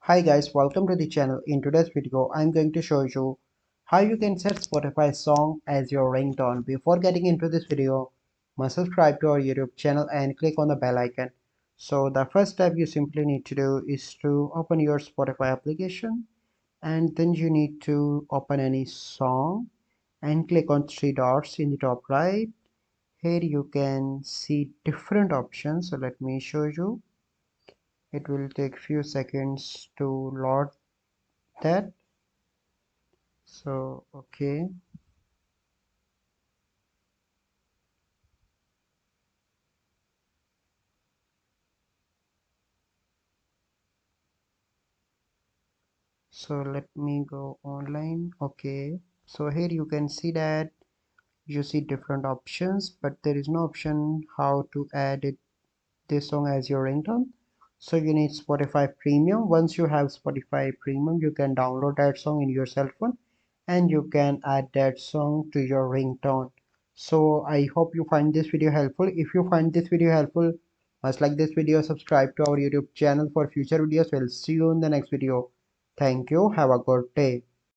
Hi guys, welcome to the channel. In today's video, I'm going to show you how you can set Spotify song as your ringtone. Before getting into this video, must subscribe to our YouTube channel and click on the bell icon. So the first step you simply need to do is to open your Spotify application, and then you need to open any song and click on three dots in the top right. Here you can see different options. So let me show you. It will take few seconds to load that. So okay, so let me go online. Okay, so here you can see that you see different options, but there is no option how to add this song as your ringtone. So you need Spotify Premium. Once you have Spotify Premium, you can download that song in your cell phone and you can add that song to your ringtone. So I hope you find this video helpful. If you find this video helpful, must like this video, subscribe to our YouTube channel for future videos. We'll see you in the next video. Thank you. Have a good day.